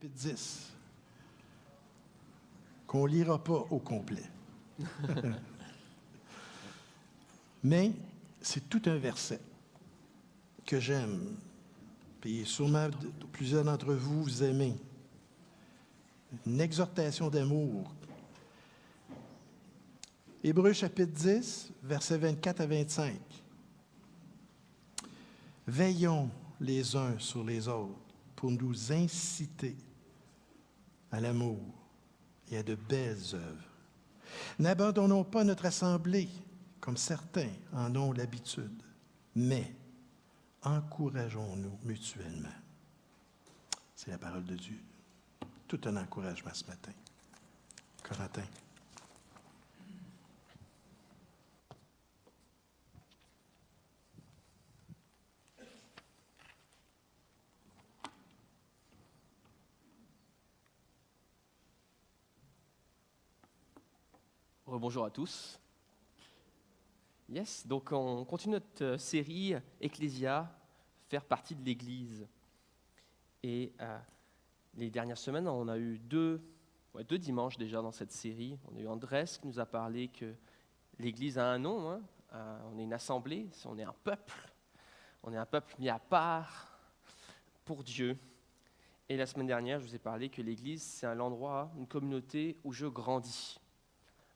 chapitre 10, qu'on ne lira pas au complet. Mais c'est tout un verset que j'aime. Puis sûrement plusieurs d'entre vous, vous aimez. Une exhortation d'amour. Hébreux chapitre 10, versets 24 à 25. Veillons les uns sur les autres pour nous inciter à l'amour et à de belles œuvres. N'abandonnons pas notre assemblée, comme certains en ont l'habitude, mais encourageons-nous mutuellement. C'est la parole de Dieu. Tout un encouragement ce matin. Corentin. Bonjour à tous. Yes, donc on continue notre série Ecclésia, faire partie de l'Église. Et les dernières semaines, on a eu deux dimanches déjà dans cette série. On a eu Andrés qui nous a parlé que l'Église a un nom, hein. On est une assemblée, on est un peuple mis à part pour Dieu. Et la semaine dernière, je vous ai parlé que l'Église, c'est un endroit, une communauté où je grandis.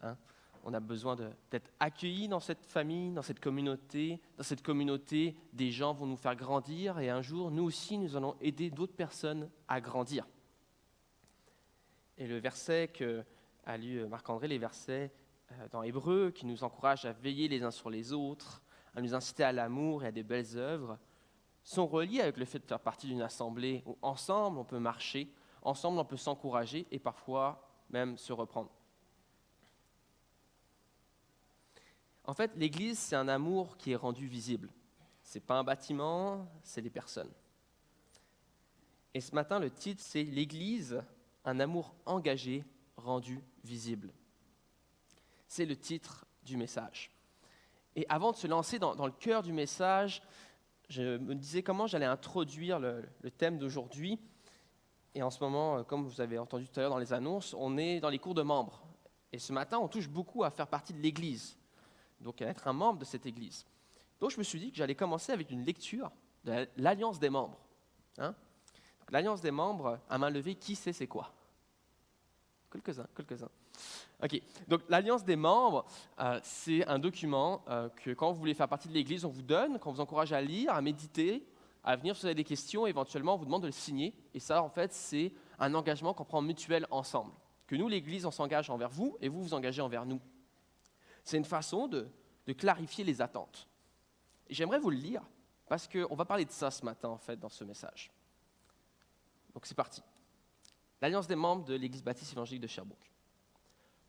Hein? On a besoin d'être accueillis dans cette famille, dans cette communauté. Dans cette communauté, des gens vont nous faire grandir et un jour, nous aussi, nous allons aider d'autres personnes à grandir. Et le verset qu'a lu Marc-André, les versets dans Hébreux, qui nous encouragent à veiller les uns sur les autres, à nous inciter à l'amour et à des belles œuvres, sont reliés avec le fait de faire partie d'une assemblée où ensemble on peut marcher, ensemble on peut s'encourager et parfois même se reprendre. En fait, l'Église, c'est un amour qui est rendu visible. Ce n'est pas un bâtiment, c'est des personnes. Et ce matin, le titre, c'est « L'Église, un amour engagé, rendu visible ». C'est le titre du message. Et avant de se lancer dans le cœur du message, je me disais comment j'allais introduire le thème d'aujourd'hui. Et en ce moment, comme vous avez entendu tout à l'heure dans les annonces, on est dans les cours de membres. Et ce matin, on touche beaucoup à faire partie de l'Église. Donc à être un membre de cette Église. Donc je me suis dit que j'allais commencer avec une lecture de l'Alliance des membres. Hein? Donc, l'Alliance des membres, à main levée, qui sait c'est quoi? Quelques-uns. Ok, donc l'Alliance des membres, c'est un document que quand vous voulez faire partie de l'Église, on vous donne, qu'on vous encourage à lire, à méditer, à venir si vous avez des questions, éventuellement on vous demande de le signer. Et ça, en fait, c'est un engagement qu'on prend mutuel ensemble. Que nous, l'Église, on s'engage envers vous et vous vous engagez envers nous. C'est une façon de clarifier les attentes. Et j'aimerais vous le lire, parce qu'on va parler de ça ce matin, en fait, dans ce message. Donc c'est parti. L'Alliance des membres de l'Église baptiste évangélique de Sherbrooke.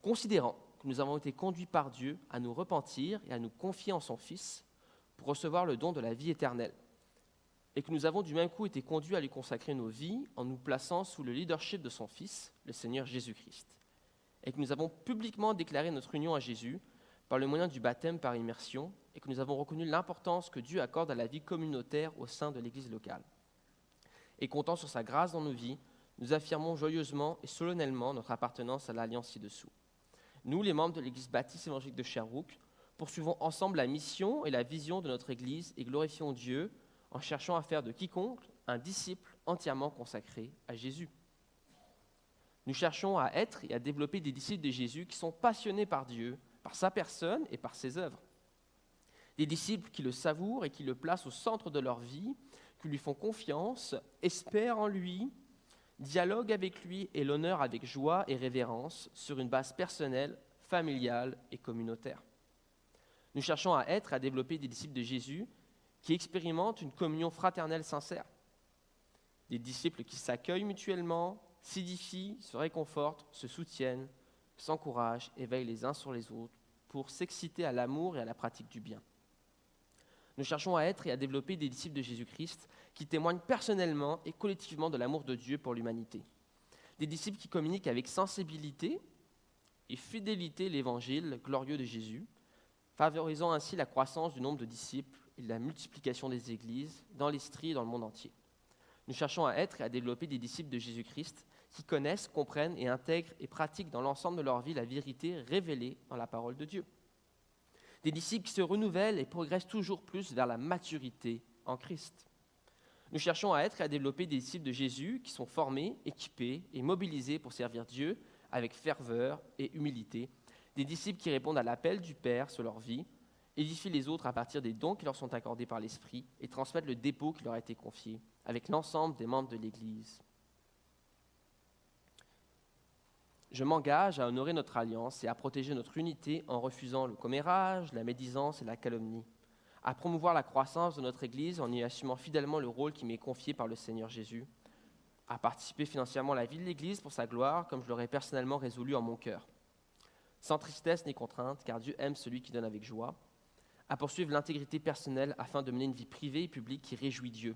Considérant que nous avons été conduits par Dieu à nous repentir et à nous confier en son Fils pour recevoir le don de la vie éternelle, et que nous avons du même coup été conduits à lui consacrer nos vies en nous plaçant sous le leadership de son Fils, le Seigneur Jésus-Christ, et que nous avons publiquement déclaré notre union à Jésus par le moyen du baptême par immersion, et que nous avons reconnu l'importance que Dieu accorde à la vie communautaire au sein de l'Église locale. Et comptant sur sa grâce dans nos vies, nous affirmons joyeusement et solennellement notre appartenance à l'Alliance ci-dessous. Nous, les membres de l'Église baptiste évangélique de Sherbrooke, poursuivons ensemble la mission et la vision de notre Église et glorifions Dieu en cherchant à faire de quiconque un disciple entièrement consacré à Jésus. Nous cherchons à être et à développer des disciples de Jésus qui sont passionnés par Dieu, par sa personne et par ses œuvres. Des disciples qui le savourent et qui le placent au centre de leur vie, qui lui font confiance, espèrent en lui, dialoguent avec lui et l'honneur avec joie et révérence sur une base personnelle, familiale et communautaire. Nous cherchons à être et à développer des disciples de Jésus qui expérimentent une communion fraternelle sincère. Des disciples qui s'accueillent mutuellement, s'édifient, se réconfortent, se soutiennent, s'encouragent et veillent les uns sur les autres pour s'exciter à l'amour et à la pratique du bien. Nous cherchons à être et à développer des disciples de Jésus-Christ qui témoignent personnellement et collectivement de l'amour de Dieu pour l'humanité. Des disciples qui communiquent avec sensibilité et fidélité l'évangile glorieux de Jésus, favorisant ainsi la croissance du nombre de disciples et la multiplication des églises dans l'Estrie et dans le monde entier. Nous cherchons à être et à développer des disciples de Jésus-Christ qui connaissent, comprennent et intègrent et pratiquent dans l'ensemble de leur vie la vérité révélée dans la parole de Dieu. Des disciples qui se renouvellent et progressent toujours plus vers la maturité en Christ. Nous cherchons à être et à développer des disciples de Jésus qui sont formés, équipés et mobilisés pour servir Dieu avec ferveur et humilité. Des disciples qui répondent à l'appel du Père sur leur vie, édifient les autres à partir des dons qui leur sont accordés par l'Esprit et transmettent le dépôt qui leur a été confié avec l'ensemble des membres de l'Église. Je m'engage à honorer notre alliance et à protéger notre unité en refusant le commérage, la médisance et la calomnie, à promouvoir la croissance de notre Église en y assumant fidèlement le rôle qui m'est confié par le Seigneur Jésus, à participer financièrement à la vie de l'Église pour sa gloire, comme je l'aurais personnellement résolu en mon cœur, sans tristesse ni contrainte, car Dieu aime celui qui donne avec joie, à poursuivre l'intégrité personnelle afin de mener une vie privée et publique qui réjouit Dieu.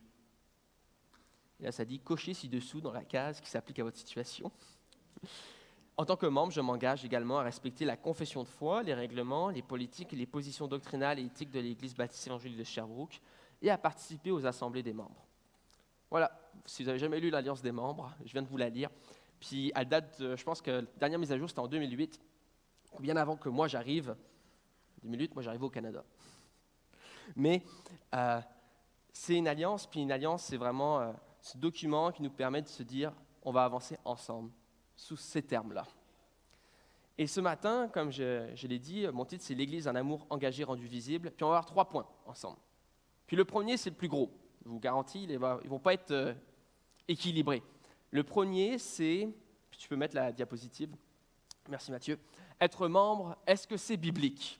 Et là, ça dit « cochez ci-dessous dans la case qui s'applique à votre situation ». En tant que membre, je m'engage également à respecter la confession de foi, les règlements, les politiques et les positions doctrinales et éthiques de l'Église baptiste évangélique de Sherbrooke et à participer aux assemblées des membres. Voilà, si vous n'avez jamais lu l'Alliance des membres, je viens de vous la lire. Puis elle date, je pense que la dernière mise à jour, c'était en 2008, bien avant que moi j'arrive. 2008, moi j'arrivais au Canada. Mais c'est une alliance, puis une alliance, c'est vraiment ce document qui nous permet de se dire, on va avancer ensemble, sous ces termes-là. Et ce matin, comme je l'ai dit, mon titre, c'est « L'Église, un amour engagé, rendu visible ». Puis on va avoir 3 points ensemble. Puis le premier, c'est le plus gros. Je vous garantis, ils ne vont pas être équilibrés. Le premier, c'est, puis tu peux mettre la diapositive, merci Mathieu, être membre, est-ce que c'est biblique ?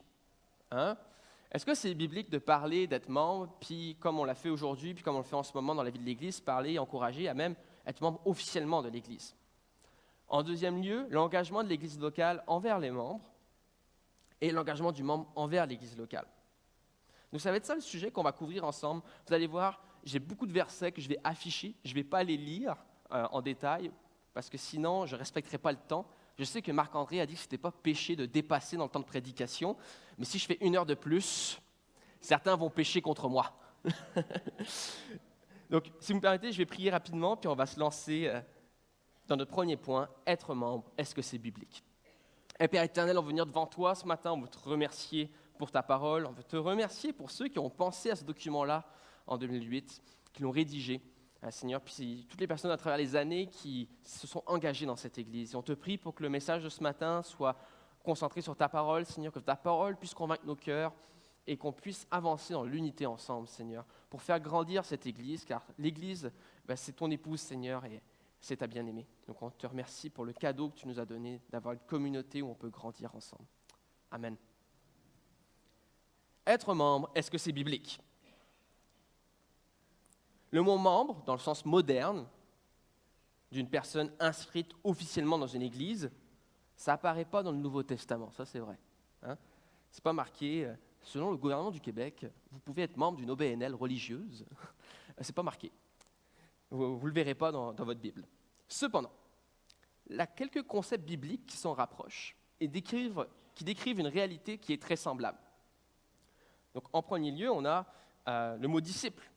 Est-ce que c'est biblique de parler, d'être membre, puis comme on l'a fait aujourd'hui, puis comme on le fait en ce moment dans la vie de l'Église, parler, encourager à même être membre officiellement de l'Église? En deuxième lieu, l'engagement de l'Église locale envers les membres et l'engagement du membre envers l'Église locale. Donc ça va être ça le sujet qu'on va couvrir ensemble. Vous allez voir, j'ai beaucoup de versets que je vais afficher, je ne vais pas les lire en détail, parce que sinon je ne respecterai pas le temps. Je sais que Marc-André a dit que ce n'était pas péché de dépasser dans le temps de prédication, mais si je fais 1 heure de plus, certains vont pécher contre moi. Donc, si vous me permettez, je vais prier rapidement, puis on va se lancer dans notre premier point, être membre, est-ce que c'est biblique? Et Père éternel, on veut venir devant toi ce matin, on veut te remercier pour ta parole, on veut te remercier pour ceux qui ont pensé à ce document-là en 2008, qui l'ont rédigé. Seigneur, puis toutes les personnes à travers les années qui se sont engagées dans cette Église. Et on te prie pour que le message de ce matin soit concentré sur ta parole, Seigneur, que ta parole puisse convaincre nos cœurs et qu'on puisse avancer dans l'unité ensemble, Seigneur, pour faire grandir cette Église, car l'Église, c'est ton épouse, Seigneur, et c'est ta bien-aimée. Donc on te remercie pour le cadeau que tu nous as donné d'avoir une communauté où on peut grandir ensemble. Amen. Être membre, est-ce que c'est biblique? Le mot « membre », dans le sens moderne, d'une personne inscrite officiellement dans une église, ça n'apparaît pas dans le Nouveau Testament, ça c'est vrai. C'est pas marqué, selon le gouvernement du Québec, vous pouvez être membre d'une OBNL religieuse. C'est pas marqué. Vous ne le verrez pas dans votre Bible. Cependant, il y a quelques concepts bibliques qui s'en rapprochent et qui décrivent une réalité qui est très semblable. Donc, en premier lieu, on a le mot « disciple ».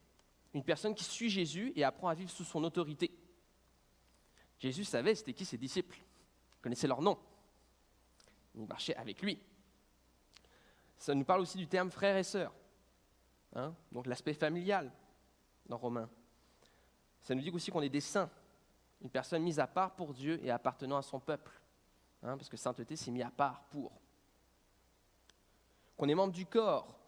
Une personne qui suit Jésus et apprend à vivre sous son autorité. Jésus savait c'était qui ses disciples. Il connaissait leur nom. Il marchait avec lui. Ça nous parle aussi du terme frère et sœur. Donc l'aspect familial dans Romains. Ça nous dit aussi qu'on est des saints. Une personne mise à part pour Dieu et appartenant à son peuple. Parce que sainteté, c'est mis à part pour. Qu'on est membre du corps.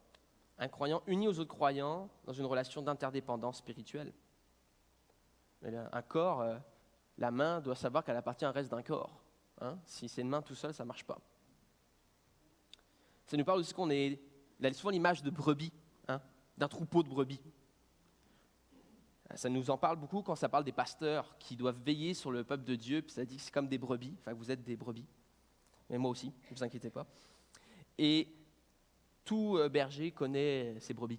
Un croyant uni aux autres croyants dans une relation d'interdépendance spirituelle. Un corps, la main doit savoir qu'elle appartient au reste d'un corps. Si c'est une main tout seul, ça ne marche pas. Ça nous parle aussi il a souvent l'image de brebis, d'un troupeau de brebis. Ça nous en parle beaucoup quand ça parle des pasteurs qui doivent veiller sur le peuple de Dieu, puis ça dit que c'est comme des brebis, enfin vous êtes des brebis, mais moi aussi, ne vous inquiétez pas. Et tout berger connaît ses brebis.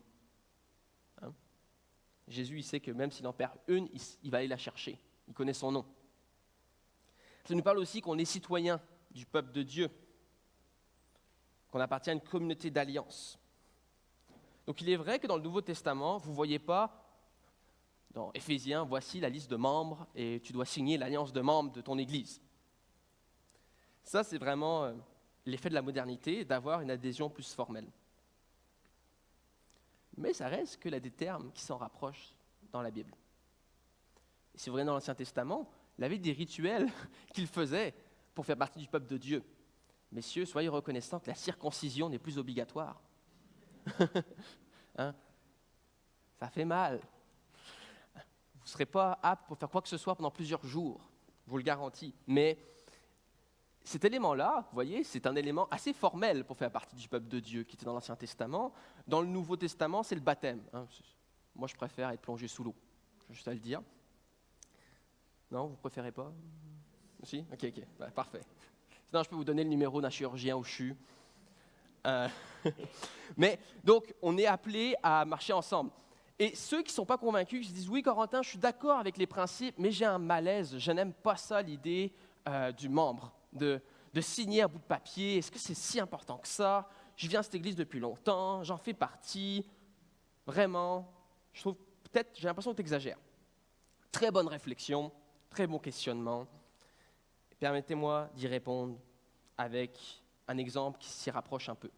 Jésus, il sait que même s'il en perd une, il va aller la chercher. Il connaît son nom. Ça nous parle aussi qu'on est citoyen du peuple de Dieu, qu'on appartient à une communauté d'alliance. Donc il est vrai que dans le Nouveau Testament, vous ne voyez pas dans Éphésiens, voici la liste de membres et tu dois signer l'alliance de membres de ton Église. Ça, c'est vraiment l'effet de la modernité, d'avoir une adhésion plus formelle. Mais ça reste que là des termes qui s'en rapprochent dans la Bible. Et si vous regardez dans l'Ancien Testament, il y avait des rituels qu'ils faisaient pour faire partie du peuple de Dieu. Messieurs, soyez reconnaissants que la circoncision n'est plus obligatoire. Hein? Ça fait mal. Vous ne serez pas apte pour faire quoi que ce soit pendant plusieurs jours, je vous le garantis. Mais cet élément-là, vous voyez, c'est un élément assez formel pour faire partie du peuple de Dieu qui était dans l'Ancien Testament. Dans le Nouveau Testament, c'est le baptême. Hein. Moi, je préfère être plongé sous l'eau, je vais juste à le dire. Non, vous ne préférez pas? Si? Ok, bah, parfait. Sinon, je peux vous donner le numéro d'un chirurgien au CHU. Mais donc, on est appelé à marcher ensemble. Et ceux qui ne sont pas convaincus, qui se disent « Oui, Corentin, je suis d'accord avec les principes, mais j'ai un malaise, je n'aime pas ça, l'idée du membre, de signer un bout de papier. Est-ce que c'est si important que ça? Je viens à cette église depuis longtemps, j'en fais partie. Vraiment, je trouve peut-être, j'ai l'impression que tu exagères. » Très bonne réflexion, très bon questionnement. Permettez-moi d'y répondre avec un exemple qui s'y rapproche un peu.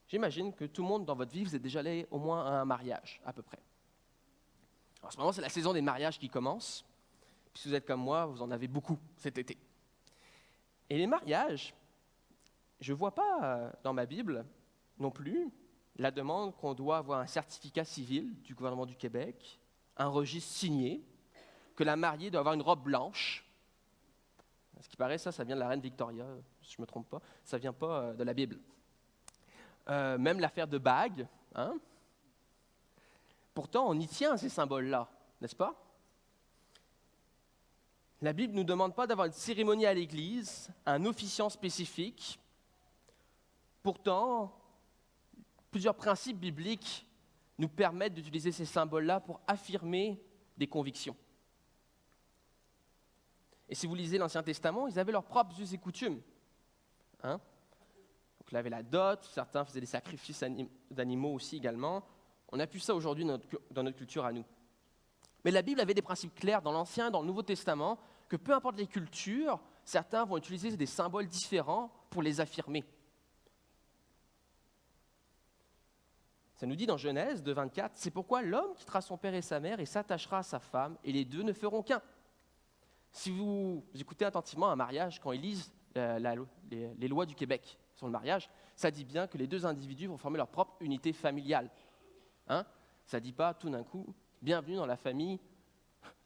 J'imagine que tout le monde dans votre vie, vous êtes déjà allé au moins à un mariage, à peu près. En ce moment, c'est la saison des mariages qui commence. Puis si vous êtes comme moi, vous en avez beaucoup cet été. Et les mariages, je ne vois pas dans ma Bible non plus la demande qu'on doit avoir un certificat civil du gouvernement du Québec, un registre signé, que la mariée doit avoir une robe blanche. À ce qui paraît, ça vient de la reine Victoria, si je ne me trompe pas. Ça ne vient pas de la Bible. Même l'affaire de bague. Hein? Pourtant, on y tient à ces symboles-là, n'est-ce pas? La Bible ne nous demande pas d'avoir une cérémonie à l'église, un officiant spécifique. Pourtant, plusieurs principes bibliques nous permettent d'utiliser ces symboles-là pour affirmer des convictions. Et si vous lisez l'Ancien Testament, ils avaient leurs propres us et coutumes. Hein? Donc, il y avait la dot, certains faisaient des sacrifices d'animaux aussi également. On n'a plus ça aujourd'hui dans notre culture à nous. Mais la Bible avait des principes clairs dans l'Ancien et dans le Nouveau Testament, que peu importe les cultures, certains vont utiliser des symboles différents pour les affirmer. Ça nous dit dans Genèse 2,24, « C'est pourquoi l'homme quittera son père et sa mère et s'attachera à sa femme, et les deux ne feront qu'un. » Si vous écoutez attentivement un mariage, quand ils lisent les lois du Québec sur le mariage, ça dit bien que les deux individus vont former leur propre unité familiale. Hein? Ça ne dit pas tout d'un coup, bienvenue dans la famille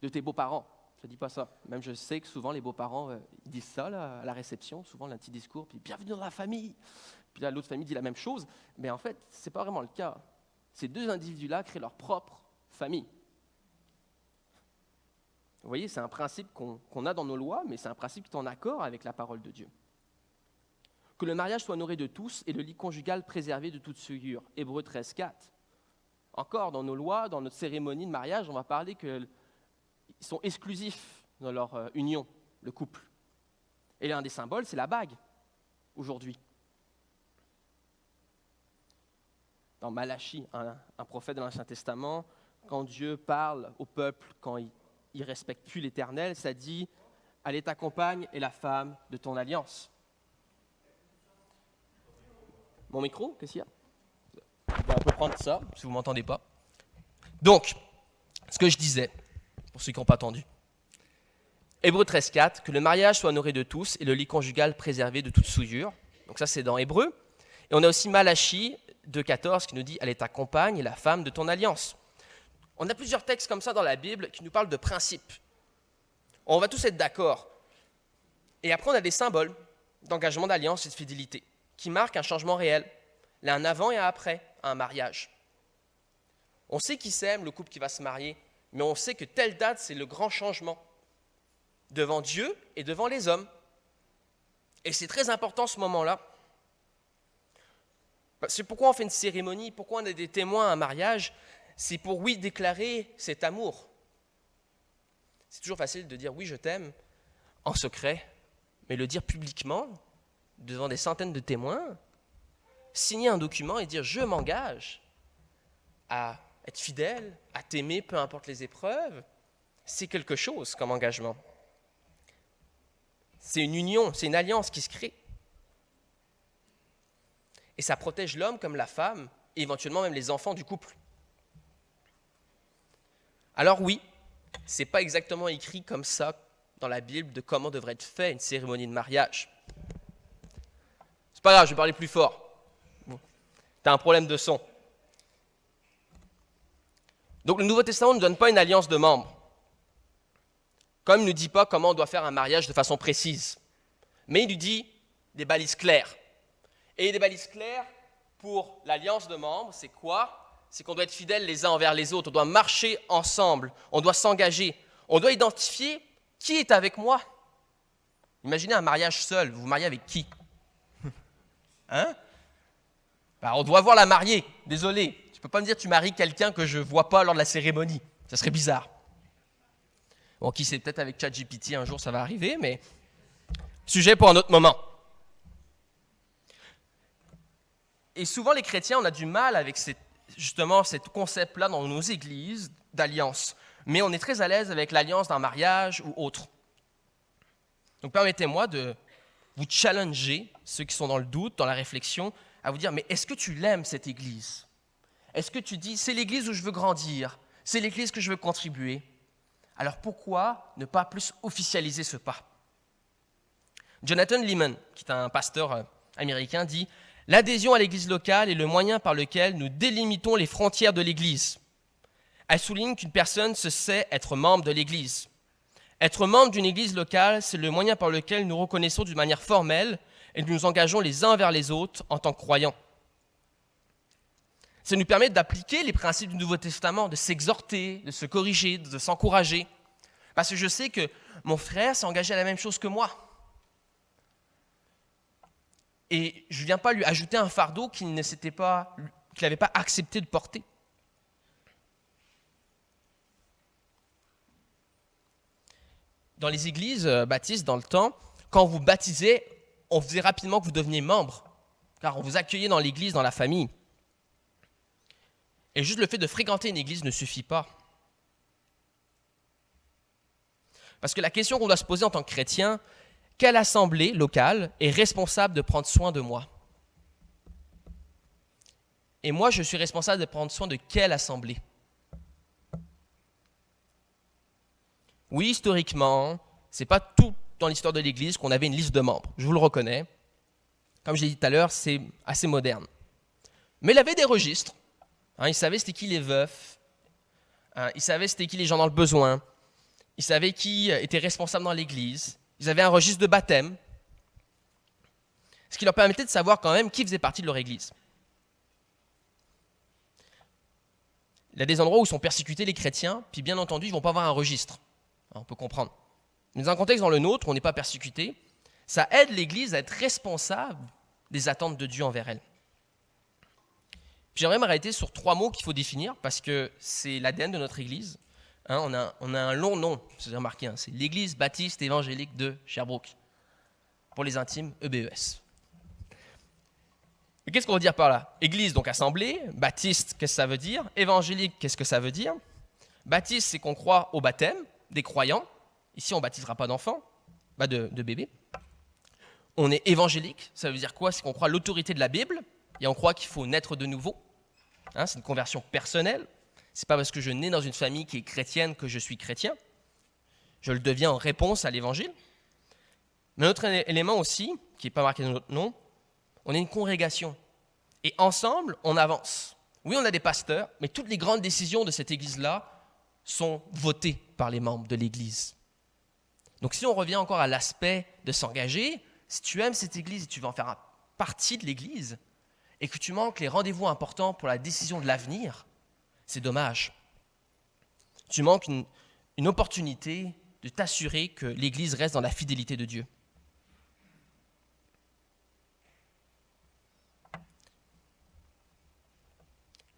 de tes beaux-parents. Ça ne dit pas ça. Même je sais que souvent les beaux-parents ils disent ça là, à la réception, souvent un petit discours, puis bienvenue dans la famille. Puis là, l'autre famille dit la même chose. Mais en fait, ce n'est pas vraiment le cas. Ces deux individus-là créent leur propre famille. Vous voyez, c'est un principe qu'on a dans nos lois, mais c'est un principe qui est en accord avec la parole de Dieu. Que le mariage soit honoré de tous et le lit conjugal préservé de toute souillure. Hébreux 13,4. Encore, dans nos lois, dans notre cérémonie de mariage, on va parler qu'ils sont exclusifs dans leur union, le couple. Et l'un des symboles, c'est la bague, aujourd'hui. Dans Malachie, un prophète de l'Ancien Testament, quand Dieu parle au peuple, quand il ne respecte plus l'Éternel, ça dit « Elle est ta compagne et la femme de ton alliance ». Mon micro, qu'est-ce qu'il y a? On peut prendre ça, si vous ne m'entendez pas. Donc, ce que je disais, pour ceux qui n'ont pas entendu. Hébreux 13,4, que le mariage soit honoré de tous et le lit conjugal préservé de toute souillure. Donc ça, c'est dans Hébreux. Et on a aussi Malachie 2,14 qui nous dit « Elle est ta compagne et la femme de ton alliance ». On a plusieurs textes comme ça dans la Bible qui nous parlent de principes. On va tous être d'accord. Et après, on a des symboles d'engagement d'alliance et de fidélité qui marquent un changement réel, là, un avant et un après à un mariage. On sait qui s'aime, le couple qui va se marier, mais on sait que telle date, c'est le grand changement devant Dieu et devant les hommes. Et c'est très important ce moment-là. C'est pourquoi on fait une cérémonie, pourquoi on a des témoins à un mariage, c'est pour, oui, déclarer cet amour. C'est toujours facile de dire « oui, je t'aime » en secret, mais le dire publiquement, devant des centaines de témoins, signer un document et dire « je m'engage à être fidèle, à t'aimer, peu importe les épreuves, c'est quelque chose comme engagement. C'est une union, c'est une alliance qui se crée. Et ça protège l'homme comme la femme, et éventuellement même les enfants du couple. Alors oui, ce n'est pas exactement écrit comme ça dans la Bible de comment devrait être fait une cérémonie de mariage. C'est pas grave, je vais parler plus fort. Tu as un problème de son. Donc le Nouveau Testament ne nous donne pas une alliance de membres. Comme il ne nous dit pas comment on doit faire un mariage de façon précise. Mais il nous dit des balises claires. Et des balises claires pour l'alliance de membres, c'est quoi? C'est qu'on doit être fidèles les uns envers les autres. On doit marcher ensemble. On doit s'engager. On doit identifier qui est avec moi. Imaginez un mariage seul. Vous vous mariez avec qui? Hein? On doit voir la mariée. Désolé. Tu ne peux pas me dire que tu maries quelqu'un que je ne vois pas lors de la cérémonie. Ça serait bizarre. Bon, qui sait, peut-être avec ChatGPT un jour ça va arriver, mais sujet pour un autre moment. Et souvent les chrétiens, on a du mal avec justement ce concept-là dans nos églises d'alliance. Mais on est très à l'aise avec l'alliance d'un mariage ou autre. Donc permettez-moi de vous challenger, ceux qui sont dans le doute, dans la réflexion, à vous dire, mais est-ce que tu l'aimes cette église? Est-ce que tu dis, c'est l'église où je veux grandir, c'est l'église que je veux contribuer? Alors pourquoi ne pas plus officialiser ce pas? Jonathan Leeman, qui est un pasteur américain, dit « L'adhésion à l'église locale est le moyen par lequel nous délimitons les frontières de l'église. » Elle souligne qu'une personne se sait être membre de l'église. Être membre d'une église locale, c'est le moyen par lequel nous reconnaissons d'une manière formelle et nous nous engageons les uns vers les autres en tant que croyants. Ça nous permet d'appliquer les principes du Nouveau Testament, de s'exhorter, de se corriger, de s'encourager. Parce que je sais que mon frère s'est engagé à la même chose que moi. Et je ne viens pas lui ajouter un fardeau qu'il n'avait pas accepté de porter. Dans les églises baptistes, dans le temps, quand vous baptisez, on faisait rapidement que vous deveniez membre, car on vous accueillait dans l'église, dans la famille. Et juste le fait de fréquenter une église ne suffit pas. Parce que la question qu'on doit se poser en tant que chrétien, quelle assemblée locale est responsable de prendre soin de moi? Et moi, je suis responsable de prendre soin de quelle assemblée? Oui, historiquement, ce n'est pas tout dans l'histoire de l'Église qu'on avait une liste de membres. Je vous le reconnais. Comme j'ai dit tout à l'heure, c'est assez moderne. Mais il avait des registres. Il savait c'était qui les veufs. Il savait c'était qui les gens dans le besoin. Il savait qui était responsable dans l'Église. Ils avaient un registre de baptême. Ce qui leur permettait de savoir quand même qui faisait partie de leur Église. Il y a des endroits où sont persécutés les chrétiens, puis bien entendu, ils ne vont pas avoir un registre. On peut comprendre. Mais dans un contexte dans le nôtre, où on n'est pas persécuté, ça aide l'Église à être responsable des attentes de Dieu envers elle. Puis j'aimerais m'arrêter sur 3 mots qu'il faut définir, parce que c'est l'ADN de notre Église. On a un long nom, vous avez remarqué, c'est l'Église baptiste évangélique de Sherbrooke. Pour les intimes, EBES. Mais qu'est-ce qu'on veut dire par là? Église, donc assemblée. Baptiste, qu'est-ce que ça veut dire? Évangélique, qu'est-ce que ça veut dire? Baptiste, c'est qu'on croit au baptême des croyants. Ici, on ne baptisera pas d'enfants, de bébés. On est évangélique, ça veut dire quoi? C'est qu'on croit à l'autorité de la Bible et on croit qu'il faut naître de nouveau. C'est une conversion personnelle. Ce n'est pas parce que je nais dans une famille qui est chrétienne que je suis chrétien. Je le deviens en réponse à l'évangile. Mais un autre élément aussi, qui n'est pas marqué dans notre nom, on est une congrégation. Et ensemble, on avance. Oui, on a des pasteurs, mais toutes les grandes décisions de cette église-là sont votées par les membres de l'église. Donc si on revient encore à l'aspect de s'engager, si tu aimes cette église et tu veux en faire partie de l'église, et que tu manques les rendez-vous importants pour la décision de l'avenir, c'est dommage. Tu manques une opportunité de t'assurer que l'église reste dans la fidélité de Dieu.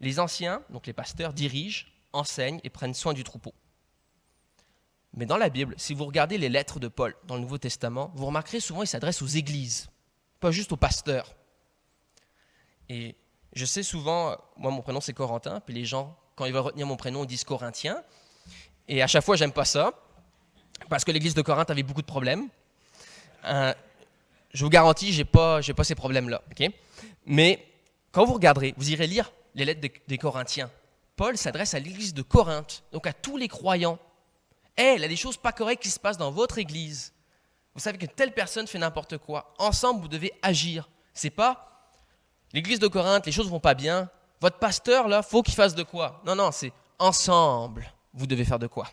Les anciens, donc les pasteurs, dirigent, enseignent et prennent soin du troupeau. Mais dans la Bible, si vous regardez les lettres de Paul dans le Nouveau Testament, vous remarquerez souvent qu'il s'adresse aux églises, pas juste aux pasteurs. Et je sais souvent, moi mon prénom c'est Corentin, puis les gens quand ils veulent retenir mon prénom, ils disent Corinthiens. Et à chaque fois, j'aime pas ça, parce que l'église de Corinthe avait beaucoup de problèmes. Je vous garantis, j'ai pas ces problèmes-là. Okay? Mais quand vous regarderez, vous irez lire les lettres des Corinthiens. Paul s'adresse à l'église de Corinthe, donc à tous les croyants. Il y a des choses pas correctes qui se passent dans votre église. Vous savez que telle personne fait n'importe quoi. Ensemble, vous devez agir. C'est pas l'église de Corinthe, les choses vont pas bien. Votre pasteur, là, faut qu'il fasse de quoi? Non, c'est ensemble, vous devez faire de quoi.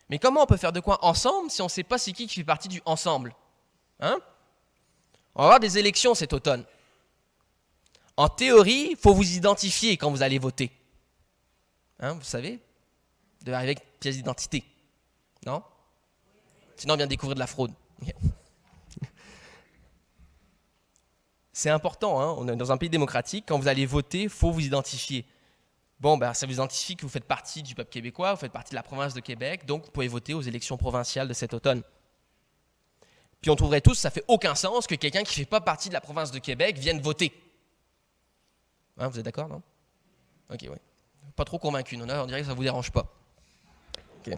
Mais comment on peut faire de quoi ensemble si on ne sait pas c'est qui fait partie du ensemble? On va avoir des élections cet automne. En théorie, il faut vous identifier quand vous allez voter. Vous savez? Vous devez arriver avec une pièce d'identité. Non? Sinon, on vient de découvrir de la fraude. C'est important, on est dans un pays démocratique. Quand vous allez voter, il faut vous identifier. Ça vous identifie que vous faites partie du peuple québécois, vous faites partie de la province de Québec, donc vous pouvez voter aux élections provinciales de cet automne. Puis on trouverait tous, ça ne fait aucun sens que quelqu'un qui ne fait pas partie de la province de Québec vienne voter. Vous êtes d'accord, non? Ok, oui. Pas trop convaincu, non, on dirait que ça ne vous dérange pas. Ok.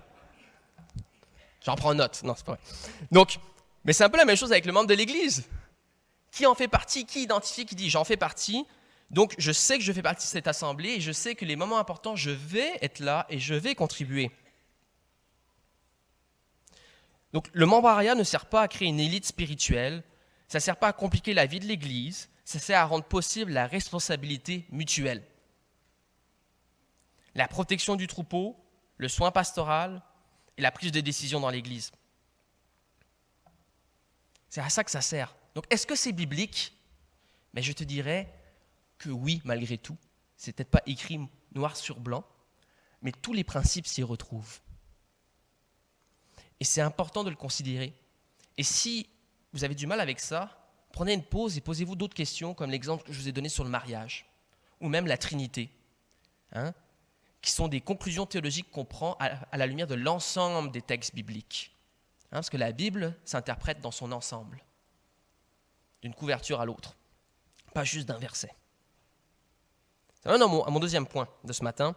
J'en prends note, non, c'est pas vrai. Donc, mais c'est un peu la même chose avec le membre de l'Église. Qui en fait partie, qui identifie, qui dit j'en fais partie. Donc, je sais que je fais partie de cette assemblée et je sais que les moments importants, je vais être là et je vais contribuer. Donc, le membrariat ne sert pas à créer une élite spirituelle, ça ne sert pas à compliquer la vie de l'Église, ça sert à rendre possible la responsabilité mutuelle. La protection du troupeau, le soin pastoral et la prise de décision dans l'Église. C'est à ça que ça sert. Donc, est-ce que c'est biblique? Mais je te dirais que oui, malgré tout. C'est peut-être pas écrit noir sur blanc, mais tous les principes s'y retrouvent. Et c'est important de le considérer. Et si vous avez du mal avec ça, prenez une pause et posez-vous d'autres questions, comme l'exemple que je vous ai donné sur le mariage, ou même la Trinité, qui sont des conclusions théologiques qu'on prend à la lumière de l'ensemble des textes bibliques. Parce que la Bible s'interprète dans son ensemble, d'une couverture à l'autre, pas juste d'un verset. Ça m'amène à mon deuxième point de ce matin,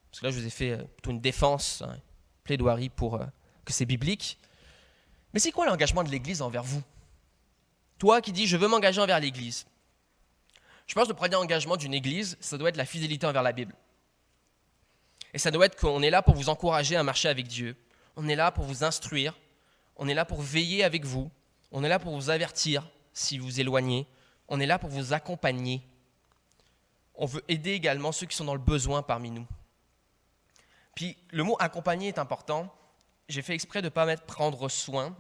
parce que là je vous ai fait plutôt une défense, plaidoirie pour que c'est biblique. Mais c'est quoi l'engagement de l'Église envers vous? Toi qui dis je veux m'engager envers l'Église. Je pense que le premier engagement d'une Église, ça doit être la fidélité envers la Bible. Et ça doit être qu'on est là pour vous encourager à marcher avec Dieu. On est là pour vous instruire. On est là pour veiller avec vous. On est là pour vous avertir si vous vous éloignez. On est là pour vous accompagner. On veut aider également ceux qui sont dans le besoin parmi nous. Puis le mot accompagner est important. J'ai fait exprès de ne pas mettre prendre soin.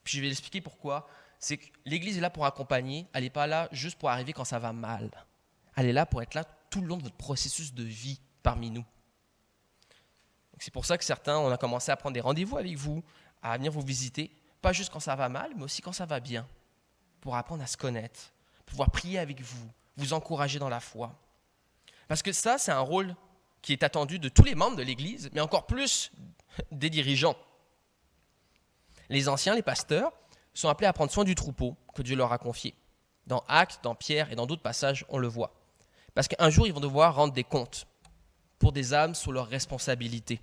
Puis je vais l'expliquer pourquoi. C'est que l'Église est là pour accompagner. Elle n'est pas là juste pour arriver quand ça va mal. Elle est là pour être là tout le long de votre processus de vie parmi nous. Donc c'est pour ça que certains, on a commencé à prendre des rendez-vous avec vous, à venir vous visiter, pas juste quand ça va mal, mais aussi quand ça va bien, pour apprendre à se connaître, pouvoir prier avec vous, vous encourager dans la foi. Parce que ça, c'est un rôle qui est attendu de tous les membres de l'Église, mais encore plus des dirigeants. Les anciens, les pasteurs, sont appelés à prendre soin du troupeau que Dieu leur a confié. Dans Actes, dans Pierre et dans d'autres passages, on le voit. Parce qu'un jour, ils vont devoir rendre des comptes pour des âmes sous leur responsabilité.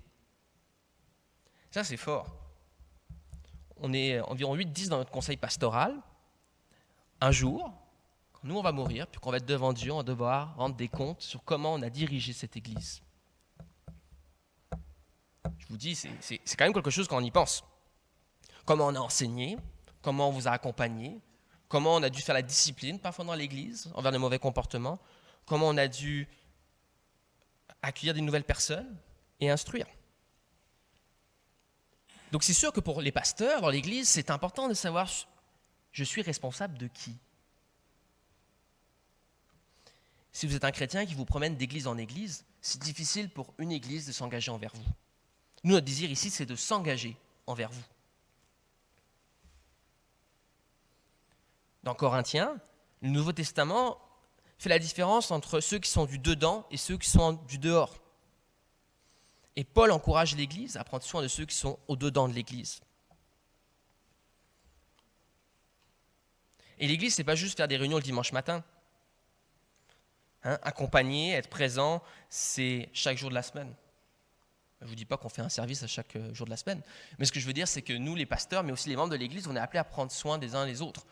Ça, c'est fort. On est environ 8-10 dans notre conseil pastoral. Un jour, quand nous, on va mourir, puis qu'on va être devant Dieu, on va devoir rendre des comptes sur comment on a dirigé cette Église. Je vous dis, c'est quand même quelque chose quand on y pense. Comment on a enseigné, comment on vous a accompagné, comment on a dû faire la discipline parfois dans l'Église envers les mauvais comportements, comment on a dû accueillir des nouvelles personnes et instruire. Donc c'est sûr que pour les pasteurs dans l'Église, c'est important de savoir je suis responsable de qui. Si vous êtes un chrétien qui vous promène d'église en église, c'est difficile pour une église de s'engager envers vous. Nous, notre désir ici, c'est de s'engager envers vous. Dans Corinthiens, le Nouveau Testament fait la différence entre ceux qui sont du dedans et ceux qui sont du dehors. Et Paul encourage l'Église à prendre soin de ceux qui sont au dedans de l'Église. Et l'Église, ce n'est pas juste faire des réunions le dimanche matin. Accompagner, être présent, c'est chaque jour de la semaine. Je ne vous dis pas qu'on fait un service à chaque jour de la semaine, mais ce que je veux dire, c'est que nous, les pasteurs, mais aussi les membres de l'Église, on est appelés à prendre soin des uns des autres.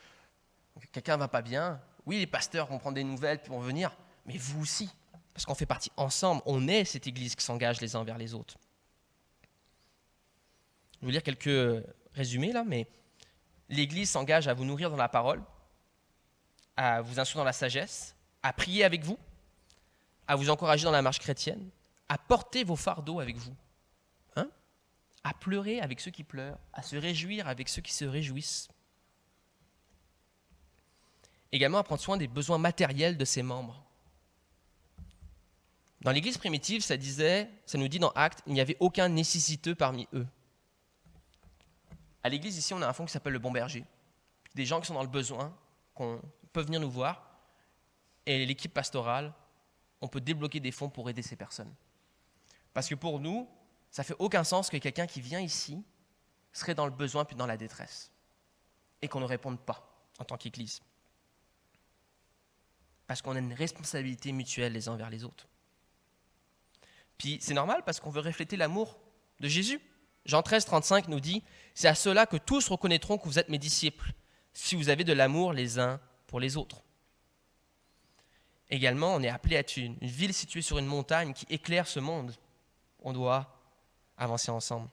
Donc, quelqu'un ne va pas bien, oui, les pasteurs vont prendre des nouvelles puis vont venir, mais vous aussi, parce qu'on fait partie ensemble, on est cette Église qui s'engage les uns vers les autres. Je vais vous lire quelques résumés là, mais l'Église s'engage à vous nourrir dans la parole, à vous instruire dans la sagesse, à prier avec vous, à vous encourager dans la marche chrétienne, à porter vos fardeaux avec vous, à pleurer avec ceux qui pleurent, à se réjouir avec ceux qui se réjouissent. Également à prendre soin des besoins matériels de ses membres. Dans l'Église primitive, ça nous dit dans Actes, il n'y avait aucun nécessiteux parmi eux. À l'Église ici, on a un fonds qui s'appelle le Bon Berger. Des gens qui sont dans le besoin, qu'on peut venir nous voir, et l'équipe pastorale, on peut débloquer des fonds pour aider ces personnes. Parce que pour nous, ça ne fait aucun sens que quelqu'un qui vient ici serait dans le besoin puis dans la détresse et qu'on ne réponde pas en tant qu'Église. Parce qu'on a une responsabilité mutuelle les uns envers les autres. Puis c'est normal parce qu'on veut refléter l'amour de Jésus. Jean 13, 35 nous dit « C'est à cela que tous reconnaîtront que vous êtes mes disciples, si vous avez de l'amour les uns pour les autres. » Également, on est appelé à être une ville située sur une montagne qui éclaire ce monde. On doit avancer ensemble.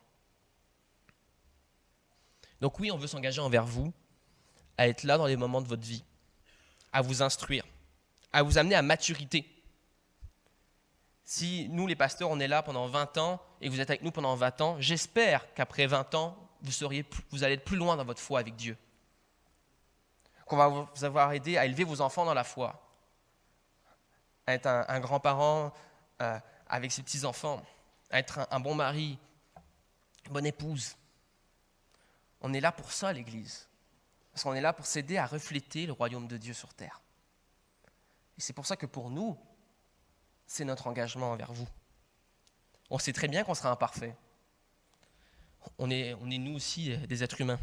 Donc oui, on veut s'engager envers vous, à être là dans les moments de votre vie, à vous instruire, à vous amener à maturité. Si nous, les pasteurs, on est là pendant 20 ans et que vous êtes avec nous pendant 20 ans, j'espère qu'après 20 ans, vous allez être plus loin dans votre foi avec Dieu. Qu'on va vous avoir aidé à élever vos enfants dans la foi, à être un grand-parent avec ses petits-enfants, à être un bon mari, une bonne épouse. On est là pour ça, l'Église. Parce qu'on est là pour s'aider à refléter le royaume de Dieu sur terre. Et c'est pour ça que pour nous, c'est notre engagement envers vous. On sait très bien qu'on sera imparfait. On est nous aussi des êtres humains.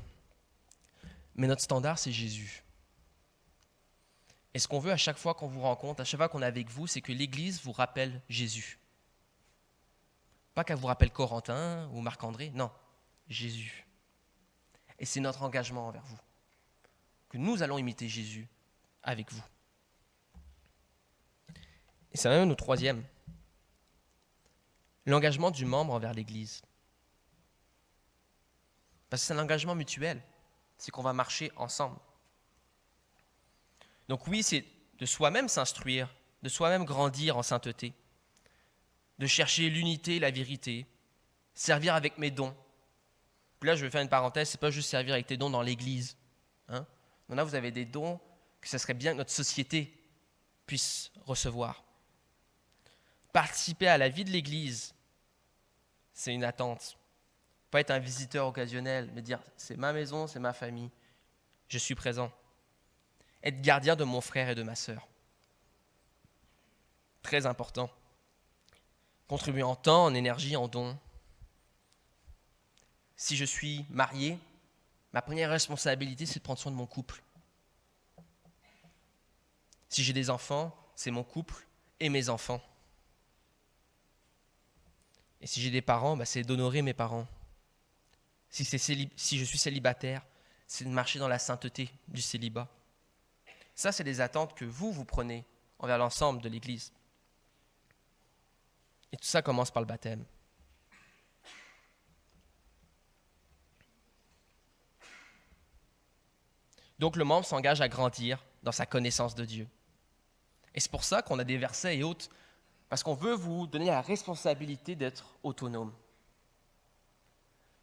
Mais notre standard, c'est Jésus. Et ce qu'on veut à chaque fois qu'on vous rencontre, à chaque fois qu'on est avec vous, c'est que l'Église vous rappelle Jésus. Pas qu'elle vous rappelle Corentin ou Marc-André, non, Jésus. Et c'est notre engagement envers vous, que nous allons imiter Jésus avec vous. Et c'est même notre troisième, l'engagement du membre envers l'Église. Parce que c'est un engagement mutuel, c'est qu'on va marcher ensemble. Donc oui, c'est de soi-même s'instruire, de soi-même grandir en sainteté, de chercher l'unité, la vérité, servir avec mes dons. Puis là, je vais faire une parenthèse, c'est pas juste servir avec tes dons dans l'Église. Donc là, vous avez des dons que ce serait bien que notre société puisse recevoir. Participer à la vie de l'Église, c'est une attente. Pas être un visiteur occasionnel, mais dire c'est ma maison, c'est ma famille, je suis présent. Être gardien de mon frère et de ma sœur. Très important. Contribuer en temps, en énergie, en dons. Si je suis marié, ma première responsabilité, c'est de prendre soin de mon couple. Si j'ai des enfants, c'est mon couple et mes enfants. Et si j'ai des parents, c'est d'honorer mes parents. Si je suis célibataire, c'est de marcher dans la sainteté du célibat. Ça, c'est des attentes que vous prenez envers l'ensemble de l'Église. Et tout ça commence par le baptême. Donc le membre s'engage à grandir dans sa connaissance de Dieu. Et c'est pour ça qu'on a des versets et autres, parce qu'on veut vous donner la responsabilité d'être autonome.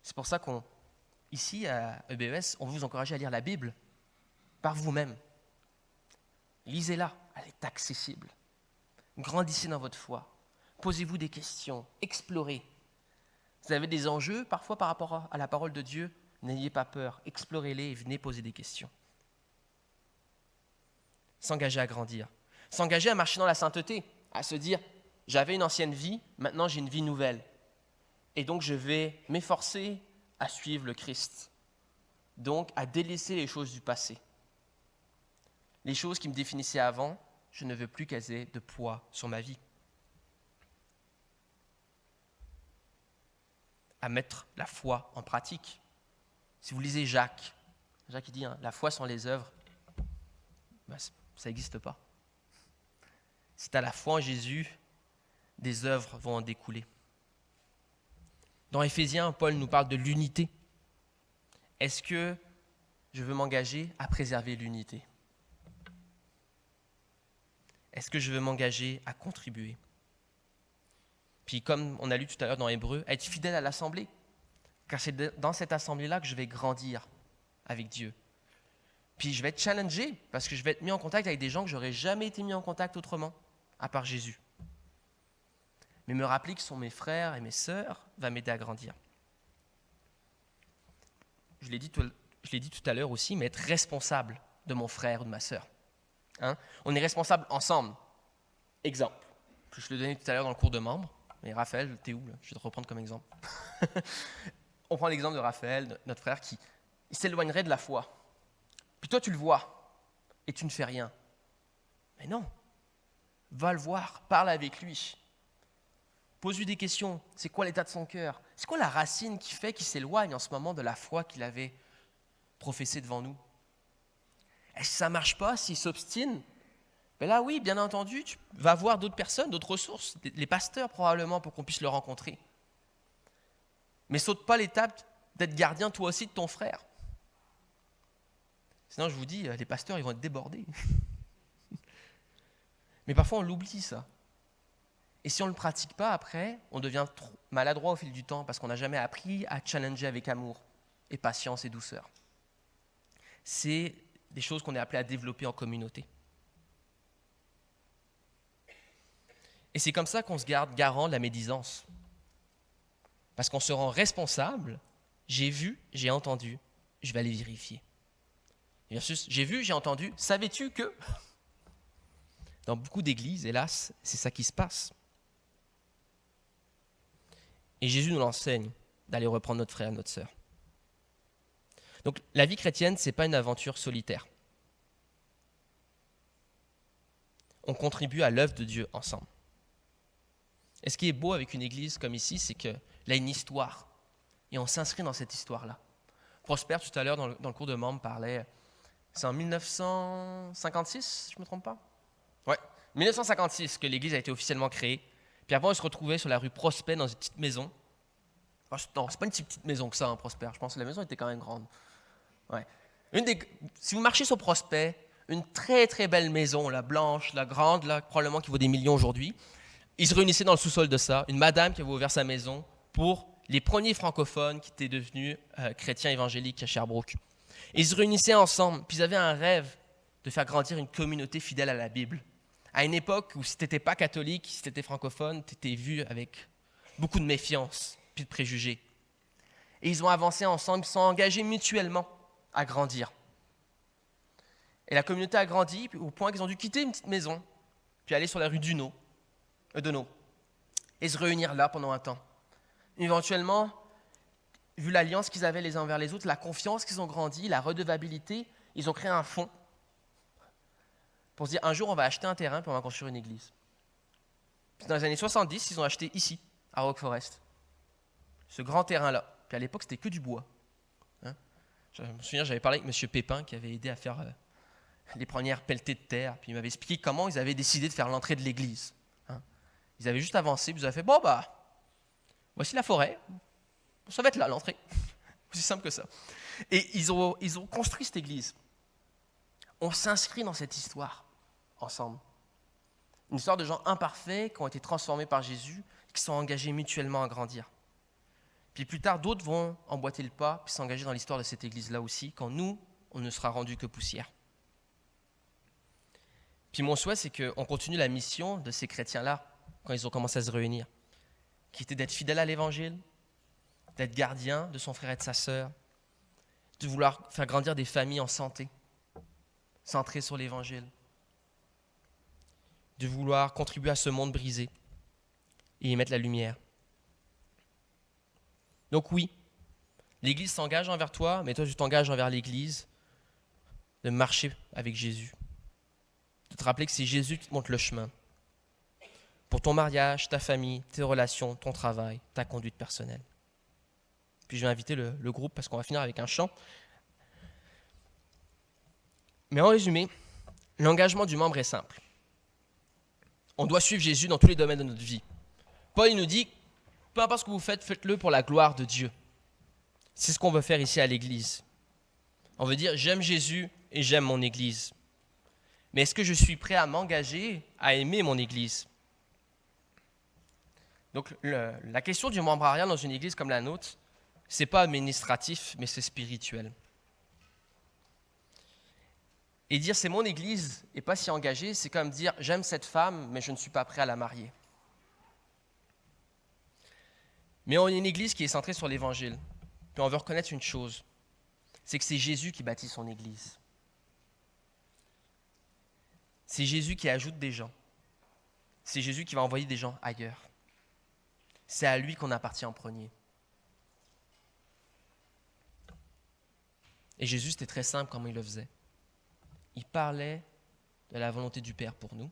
C'est pour ça ici à EBES, on veut vous encourager à lire la Bible par vous-même. Lisez-la, elle est accessible. Grandissez dans votre foi. Posez-vous des questions, explorez. Vous avez des enjeux parfois par rapport à la parole de Dieu, n'ayez pas peur, explorez-les et venez poser des questions. S'engager à grandir. S'engager à marcher dans la sainteté, à se dire « j'avais une ancienne vie, maintenant j'ai une vie nouvelle. Et donc je vais m'efforcer à suivre le Christ. Donc à délaisser les choses du passé. Les choses qui me définissaient avant, je ne veux plus qu'elles aient de poids sur ma vie. À mettre la foi en pratique. Si vous lisez Jacques il dit, la foi sans les œuvres, ça n'existe pas. Si tu as la foi en Jésus, des œuvres vont en découler. Dans Éphésiens, Paul nous parle de l'unité. Est-ce que je veux m'engager à préserver l'unité? Est-ce que je veux m'engager à contribuer? Puis comme on a lu tout à l'heure dans Hébreux, être fidèle à l'assemblée. Car c'est dans cette assemblée-là que je vais grandir avec Dieu. Puis je vais être challengé parce que je vais être mis en contact avec des gens que je n'aurais jamais été mis en contact autrement, à part Jésus. Mais me rappeler qu'ils sont mes frères et mes sœurs va m'aider à grandir. Je l'ai dit tout à l'heure aussi, mais être responsable de mon frère ou de ma sœur. On est responsable ensemble. Exemple. Je le donnais tout à l'heure dans le cours de membres. Mais Raphaël, t'es où là? Je vais te reprendre comme exemple. On prend l'exemple de Raphaël, notre frère, qui s'éloignerait de la foi. Puis toi, tu le vois et tu ne fais rien. Mais non. Va le voir, parle avec lui. Pose-lui des questions. C'est quoi l'état de son cœur? C'est quoi la racine qui fait qu'il s'éloigne en ce moment de la foi qu'il avait professée devant nous? Et si ça ne marche pas, s'il s'obstine, ben là oui, bien entendu, tu vas voir d'autres personnes, d'autres ressources, les pasteurs probablement pour qu'on puisse le rencontrer. Mais saute pas l'étape d'être gardien toi aussi de ton frère. Sinon, je vous dis, les pasteurs, ils vont être débordés. Mais parfois, on l'oublie, ça. Et si on ne le pratique pas, après, on devient trop maladroit au fil du temps parce qu'on n'a jamais appris à challenger avec amour et patience et douceur. C'est des choses qu'on est appelé à développer en communauté. Et c'est comme ça qu'on se garde garant de la médisance. Parce qu'on se rend responsable. J'ai vu, j'ai entendu, je vais aller vérifier. Versus, j'ai vu, j'ai entendu, savais-tu que... Dans beaucoup d'églises, hélas, c'est ça qui se passe. Et Jésus nous l'enseigne d'aller reprendre notre frère, notre sœur. Donc la vie chrétienne, ce n'est pas une aventure solitaire. On contribue à l'œuvre de Dieu ensemble. Et ce qui est beau avec une église comme ici, c'est qu'elle a une histoire. Et on s'inscrit dans cette histoire-là. Prosper, tout à l'heure, dans le cours de membres, parlait... C'est en 1956, si je ne me trompe pas? Ouais, 1956 que l'église a été officiellement créée. Puis avant, on se retrouvait sur la rue Prosper dans une petite maison. Non, c'est pas une si petite maison que ça, Prosper. Je pense que la maison était quand même grande. Ouais. Si vous marchez sur Prosper, une très très belle maison, la blanche, la grande, là, probablement qui vaut des millions aujourd'hui. Ils se réunissaient dans le sous-sol de ça. Une madame qui avait ouvert sa maison pour les premiers francophones qui étaient devenus chrétiens évangéliques à Sherbrooke. Et ils se réunissaient ensemble, puis ils avaient un rêve de faire grandir une communauté fidèle à la Bible. À une époque où si tu n'étais pas catholique, si tu étais francophone, tu étais vu avec beaucoup de méfiance puis de préjugés. Et ils ont avancé ensemble, ils se sont engagés mutuellement à grandir. Et la communauté a grandi au point qu'ils ont dû quitter une petite maison, puis aller sur la rue Deneau, et se réunir là pendant un temps. Éventuellement, vu l'alliance qu'ils avaient les uns envers les autres, la confiance qu'ils ont grandi, la redevabilité, ils ont créé un fonds pour se dire, un jour, on va acheter un terrain puis on va construire une église. Puis dans les années 70, ils ont acheté ici, à Rock Forest, ce grand terrain-là. Puis à l'époque, c'était que du bois. Je me souviens, j'avais parlé avec M. Pépin qui avait aidé à faire les premières pelletées de terre. Puis il m'avait expliqué comment ils avaient décidé de faire l'entrée de l'église. Ils avaient juste avancé, puis ils avaient fait, bon voici la forêt. Ça va être là, l'entrée. Aussi simple que ça. Et ils ont construit cette église. On s'inscrit dans cette histoire, ensemble. Une histoire de gens imparfaits qui ont été transformés par Jésus, qui sont engagés mutuellement à grandir. Puis plus tard, d'autres vont emboîter le pas, puis s'engager dans l'histoire de cette église-là aussi, quand nous, on ne sera rendus que poussière. Puis mon souhait, c'est qu'on continue la mission de ces chrétiens-là, quand ils ont commencé à se réunir, qui était d'être fidèles à l'Évangile, d'être gardien de son frère et de sa sœur, de vouloir faire grandir des familles en santé, centrées sur l'Évangile, de vouloir contribuer à ce monde brisé et y mettre la lumière. Donc oui, l'Église s'engage envers toi, mais toi tu t'engages envers l'Église de marcher avec Jésus. de te rappeler que c'est Jésus qui te montre le chemin pour ton mariage, ta famille, tes relations, ton travail, ta conduite personnelle. Puis je vais inviter le groupe parce qu'on va finir avec un chant. Mais en résumé, l'engagement du membre est simple. On doit suivre Jésus dans tous les domaines de notre vie. Paul il nous dit, peu importe ce que vous faites, faites-le pour la gloire de Dieu. C'est ce qu'on veut faire ici à l'Église. On veut dire, j'aime Jésus et j'aime mon Église. Mais est-ce que je suis prêt à m'engager à aimer mon Église? Donc la question du membrariat dans une Église comme la nôtre, ce n'est pas administratif, mais c'est spirituel. Et dire c'est mon Église et pas s'y engager, c'est comme dire j'aime cette femme, mais je ne suis pas prêt à la marier. Mais on est une Église qui est centrée sur l'Évangile. Puis on veut reconnaître une chose, c'est que c'est Jésus qui bâtit son Église. C'est Jésus qui ajoute des gens. C'est Jésus qui va envoyer des gens ailleurs. C'est à lui qu'on appartient en premier. Et Jésus, c'était très simple comment il le faisait. Il parlait de la volonté du Père pour nous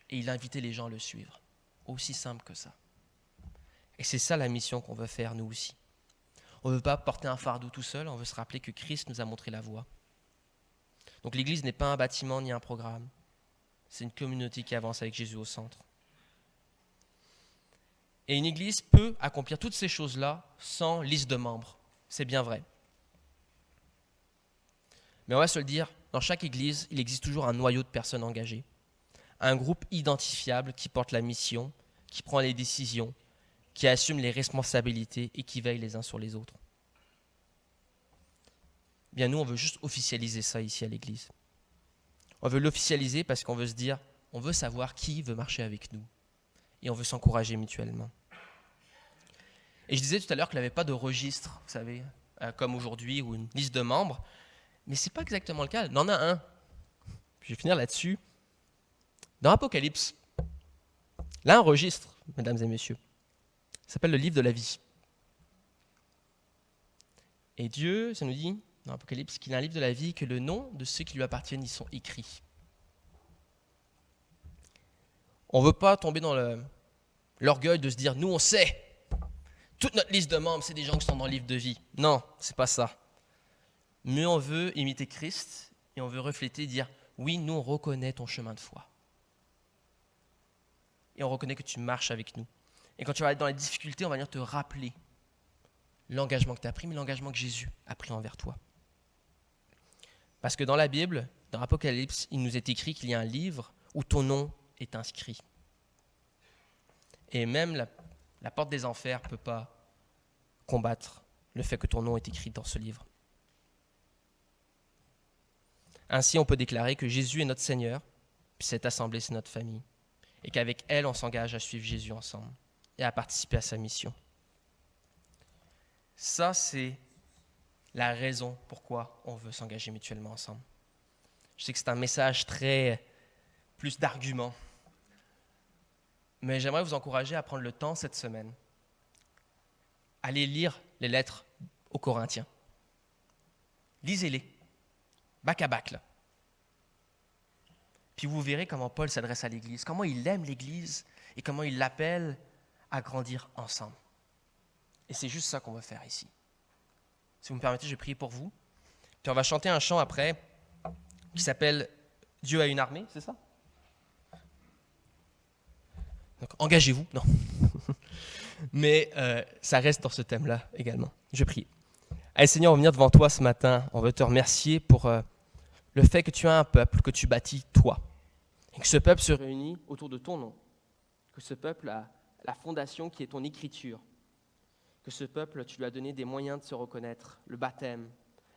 et il invitait les gens à le suivre. Aussi simple que ça. Et c'est ça la mission qu'on veut faire nous aussi. On ne veut pas porter un fardeau tout seul, on veut se rappeler que Christ nous a montré la voie. Donc l'Église n'est pas un bâtiment ni un programme. C'est une communauté qui avance avec Jésus au centre. Et une Église peut accomplir toutes ces choses-là sans liste de membres. C'est bien vrai. Mais on va se le dire, dans chaque Église, il existe toujours un noyau de personnes engagées. Un groupe identifiable qui porte la mission, qui prend les décisions, qui assume les responsabilités et qui veille les uns sur les autres. Bien, nous, on veut juste officialiser ça ici à l'Église. On veut l'officialiser parce qu'on veut se dire, on veut savoir qui veut marcher avec nous. Et on veut s'encourager mutuellement. Et je disais tout à l'heure qu'il n'y avait pas de registre, vous savez, comme aujourd'hui, ou une liste de membres. Mais ce n'est pas exactement le cas. Il en a un. Je vais finir là-dessus. Dans Apocalypse, là, un registre, mesdames et messieurs. Ça s'appelle le livre de la vie. Et Dieu, ça nous dit, dans Apocalypse, qu'il a un livre de la vie et que le nom de ceux qui lui appartiennent y sont écrits. On ne veut pas tomber dans l'orgueil de se dire, nous on sait, toute notre liste de membres, c'est des gens qui sont dans le livre de vie. Non, c'est pas ça. Mais on veut imiter Christ et on veut refléter et dire, oui, nous on reconnaît ton chemin de foi. Et on reconnaît que tu marches avec nous. Et quand tu vas être dans les difficultés, on va venir te rappeler l'engagement que tu as pris, mais l'engagement que Jésus a pris envers toi. Parce que dans la Bible, dans Apocalypse, il nous est écrit qu'il y a un livre où ton nom est inscrit. Et même la porte des enfers ne peut pas combattre le fait que ton nom est écrit dans ce livre. Ainsi, on peut déclarer que Jésus est notre Seigneur, puis cette assemblée, c'est notre famille, et qu'avec elle, on s'engage à suivre Jésus ensemble et à participer à sa mission. Ça, c'est la raison pourquoi on veut s'engager mutuellement ensemble. Je sais que c'est un message très plus d'arguments, mais j'aimerais vous encourager à prendre le temps cette semaine, allez lire les lettres aux Corinthiens. Lisez-les, bac à bac, là. Puis vous verrez comment Paul s'adresse à l'Église, comment il aime l'Église et comment il l'appelle à grandir ensemble. Et c'est juste ça qu'on va faire ici. Si vous me permettez, je vais prier pour vous. Puis on va chanter un chant après qui s'appelle « Dieu a une armée », c'est ça? Donc engagez-vous, non. Mais ça reste dans ce thème-là également. Je prie. Allez Seigneur, on va venir devant toi ce matin. On veut te remercier pour le fait que tu as un peuple que tu bâtis toi. Et que ce peuple se réunit autour de ton nom. Que ce peuple a la fondation qui est ton écriture. Que ce peuple, tu lui as donné des moyens de se reconnaître, le baptême,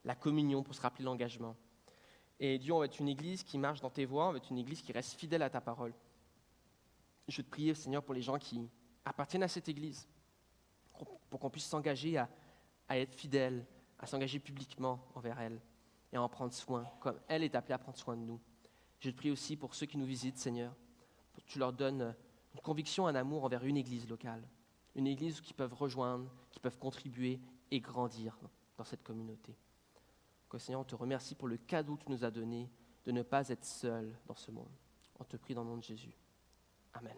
la communion pour se rappeler l'engagement. Et Dieu, on va être une église qui marche dans tes voies, on va être une église qui reste fidèle à ta parole. Je veux te prier, Seigneur, pour les gens qui appartiennent à cette église, pour qu'on puisse s'engager à être fidèles, à s'engager publiquement envers elle et à en prendre soin, comme elle est appelée à prendre soin de nous. Je te prie aussi pour ceux qui nous visitent, Seigneur, pour que tu leur donnes une conviction, un amour envers une église locale, une église qui peuvent rejoindre, qui peuvent contribuer et grandir dans cette communauté. Que, Seigneur, on te remercie pour le cadeau que tu nous as donné de ne pas être seul dans ce monde. On te prie dans le nom de Jésus. Amen.